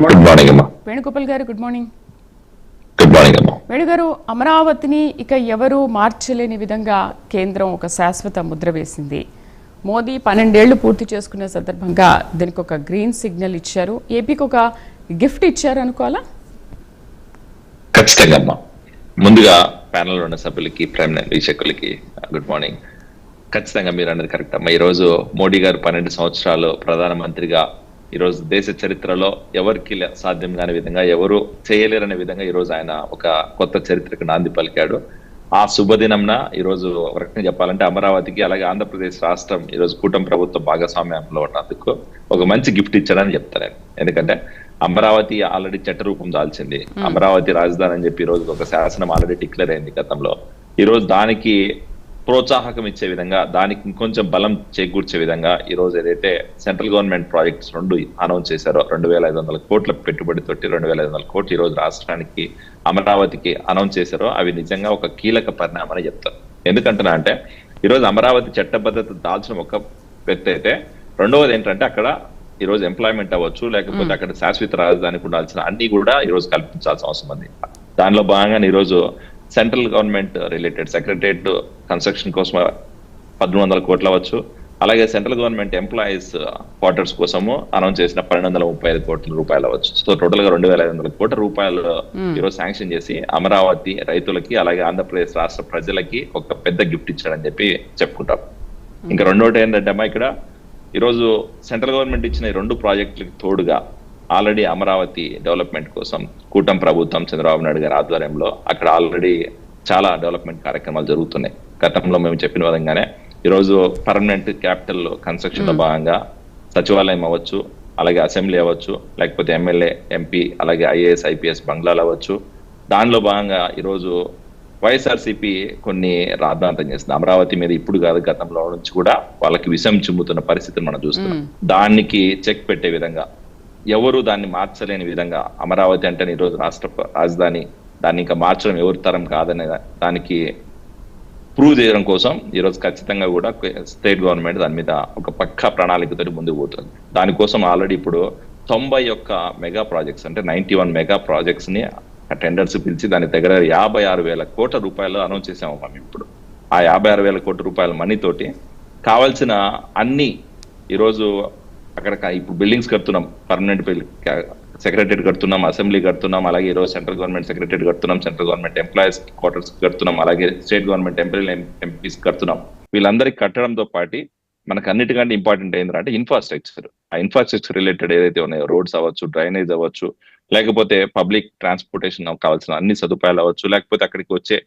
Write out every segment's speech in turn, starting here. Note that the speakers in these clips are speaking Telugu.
గుడ్ మార్నింగ్ అమ్మా. వేణుగోపాల్ గారు గుడ్ మార్నింగ్. గుడ్ మార్నింగ్ అమ్మా. వేణుగారు, అమరావతిని ఇక ఎవరు మార్చలేని విధంగా కేంద్రం ఒక శాశ్వత ముద్ర వేసింది. మోదీ 12 ఏళ్లు పూర్తి చేసుకునే సందర్భంగా దీనికి ఒక గ్రీన్ సిగ్నల్ ఇచ్చారు. ఏపీకి ఒక గిఫ్ట్ ఇచ్చారు అనుకోవాలా? ఖచ్చితంగా అమ్మా. ముందుగా ప్యానెల్లో ఉన్న సభ్యులకి, ప్రైమ్ వీక్షకులకి గుడ్ మార్నింగ్. ఖచ్చితంగా మీరు అన్నది కరెక్ట్ అమ్మా. ఈరోజు మోడీ గారు 12 సంవత్సరాలు ప్రధానమంత్రిగా ఈరోజు దేశ చరిత్రలో ఎవరికి సాధ్యం కాని విధంగా, ఎవరు చేయలేరనే విధంగా ఈరోజు ఆయన ఒక కొత్త చరిత్రకు నాంది పలికాడు. ఆ శుభదినంన ఈరోజు ఒక రకంగా చెప్పాలంటే అమరావతికి, అలాగే ఆంధ్రప్రదేశ్ రాష్ట్రం ఈరోజు కూటమి ప్రభుత్వ భాగస్వామ్యంలో ఉన్నందుకు ఒక మంచి గిఫ్ట్ ఇచ్చాడని చెప్తాను నేను. ఎందుకంటే అమరావతి ఆల్రెడీ చట్ట రూపం దాల్చింది. అమరావతి రాజధాని అని చెప్పి ఈ రోజు ఒక శాసనం ఆల్రెడీ డిక్లేర్ అయింది గతంలో. ఈ రోజు దానికి ప్రోత్సాహకం ఇచ్చే విధంగా, దానికి ఇంకొంచెం బలం చేకూర్చే విధంగా ఈ రోజు ఏదైతే సెంట్రల్ గవర్నమెంట్ ప్రాజెక్ట్స్ 2 అనౌన్స్ చేశారో, 2500 కోట్ల పెట్టుబడితోటి 2500 కోట్లు ఈ రోజు రాష్ట్రానికి, అమరావతికి అనౌన్స్ చేశారో, అవి నిజంగా ఒక కీలక పరిణామం అని చెప్తారు. ఎందుకంటున్నా అంటే ఈరోజు అమరావతి చట్టబద్ధత దాల్చిన ఒక వ్యక్తి అయితే, రెండవది ఏంటంటే అక్కడ ఈ రోజు ఎంప్లాయ్మెంట్ అవ్వచ్చు, లేకపోతే అక్కడ శాశ్వత రాజధానికి ఉండాల్సిన అన్ని కూడా ఈ రోజు కల్పించాల్సిన అవసరం ఉంది. దానిలో భాగంగా ఈ రోజు central government related secretariat construction కోసం 1300 కోట్లు అవ్వచ్చు, అలాగే సెంట్రల్ గవర్నమెంట్ ఎంప్లాయీస్ క్వార్టర్స్ కోసము అనౌన్స్ చేసిన 1235 కోట్ల రూపాయలు అవ్వచ్చు. సో టోటల్ గా 2500 కోట్ల రూపాయలు ఈరోజు శాంక్షన్ చేసి అమరావతి రైతులకి, అలాగే ఆంధ్రప్రదేశ్ రాష్ట్ర ప్రజలకి ఒక పెద్ద గిఫ్ట్ ఇచ్చాడని చెప్పి చెప్పుకుంటారు. ఇంకా రెండోటి ఏంటంటే అమ్మా, ఇక్కడ ఈరోజు సెంట్రల్ గవర్నమెంట్ ఇచ్చిన ఈ 2 ప్రాజెక్టులకు తోడుగా ఆల్రెడీ అమరావతి డెవలప్మెంట్ కోసం కూటమి ప్రభుత్వం చంద్రబాబు నాయుడు గారి ఆధ్వర్యంలో అక్కడ ఆల్రెడీ చాలా డెవలప్మెంట్ కార్యక్రమాలు జరుగుతున్నాయి. గతంలో మేము చెప్పిన విధంగానే ఈరోజు పర్మనెంట్ క్యాపిటల్ కన్స్ట్రక్షన్ లో భాగంగా సచివాలయం అవ్వచ్చు, అలాగే అసెంబ్లీ అవ్వచ్చు, లేకపోతే ఎమ్మెల్యే, ఎంపీ, అలాగే ఐఏఎస్, ఐపీఎస్ బంగ్లాలు అవ్వచ్చు. దానిలో భాగంగా ఈరోజు వైఎస్ఆర్సీపీ కొన్ని రాద్ధాంతం చేస్తుంది. అమరావతి మీద ఇప్పుడు కాదు, గతంలో నుంచి కూడా వాళ్ళకి విషం చిమ్ముతున్న పరిస్థితిని మనం చూస్తున్నాం. దానికి చెక్ పెట్టే విధంగా, ఎవరు దాన్ని మార్చలేని విధంగా, అమరావతి అంటే ఈరోజు రాష్ట్ర రాజధాని, దాన్ని ఇంకా మార్చడం ఎవరి తరం కాదనే దానికి ప్రూవ్ చేయడం కోసం ఈరోజు ఖచ్చితంగా కూడా స్టేట్ గవర్నమెంట్ దాని మీద ఒక పక్కా ప్రణాళికతో ముందుకు పోతుంది. దానికోసం ఆల్రెడీ ఇప్పుడు 91 మెగా ప్రాజెక్ట్స్, అంటే 91 మెగా ప్రాజెక్ట్స్ ని టెండర్స్ పిలిచి దాని దగ్గర 56,000 కోట్ల రూపాయలు అనౌన్స్ చేసాము మనం. ఇప్పుడు ఆ 56,000 కోట్ల రూపాయల మనీ తోటి కావాల్సిన అన్ని ఈరోజు అక్కడ ఇప్పుడు బిల్డింగ్స్ కడుతున్నాం, పర్మనెంట్ సెక్రటరీ కడుతున్నాం, అసెంబ్లీ కడుతున్నాం, అలాగే ఈరోజు సెంట్రల్ గవర్నమెంట్ సెక్రటరీ కడుతున్నాం, సెంట్రల్ గవర్నమెంట్ ఎంప్లాయీస్ క్వార్టర్స్ కడుతున్నాం, అలాగే స్టేట్ గవర్నమెంట్ ఎంపీస్ కడుతున్నాం. వీళ్ళందరికీ కట్టడంతో పాటు మనకు అన్నిటికంటే ఇంపార్టెంట్ ఏంటంటే ఇన్ఫ్రాస్ట్రక్చర్. ఆ ఇన్ఫ్రాస్ట్రక్చర్ రిలేటెడ్ ఏదైతే ఉన్నాయో, రోడ్స్ అవ్వచ్చు, డ్రైనేజ్ అవ్వచ్చు, లేకపోతే పబ్లిక్ ట్రాన్స్పోర్టేషన్ కావాల్సిన అన్ని సదుపాయాలు అవ్వచ్చు, లేకపోతే అక్కడికి వచ్చే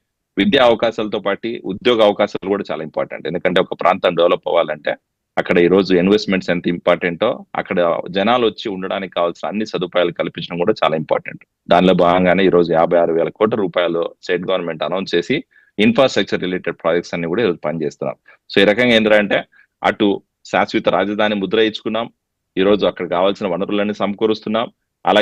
విద్యా అవకాశాలతో పాటు ఉద్యోగ అవకాశాలు కూడా చాలా ఇంపార్టెంట్. ఎందుకంటే ఒక ప్రాంతం డెవలప్ అవ్వాలంటే అక్కడ ఈ రోజు ఇన్వెస్ట్మెంట్స్ ఎంత ఇంపార్టెంటో, అక్కడ జనాలు వచ్చి ఉండడానికి కావాల్సిన అన్ని సదుపాయాలు కల్పించడం కూడా చాలా ఇంపార్టెంట్. దానిలో భాగంగానే ఈ రోజు 56,000 కోట్ల రూపాయలు స్టేట్ గవర్నమెంట్ అనౌన్స్ చేసి ఇన్ఫ్రాస్ట్రక్చర్ రిలేటెడ్ ప్రాజెక్ట్స్ అన్ని కూడా ఈరోజు పనిచేస్తున్నాం. సో ఈ రకంగా ఏంటంటే అటు శాశ్వత రాజధాని ముద్ర ఇచ్చుకున్నాం, ఈ రోజు అక్కడ కావాల్సిన వనరులన్నీ సమకూరుస్తున్నాం, అలాగే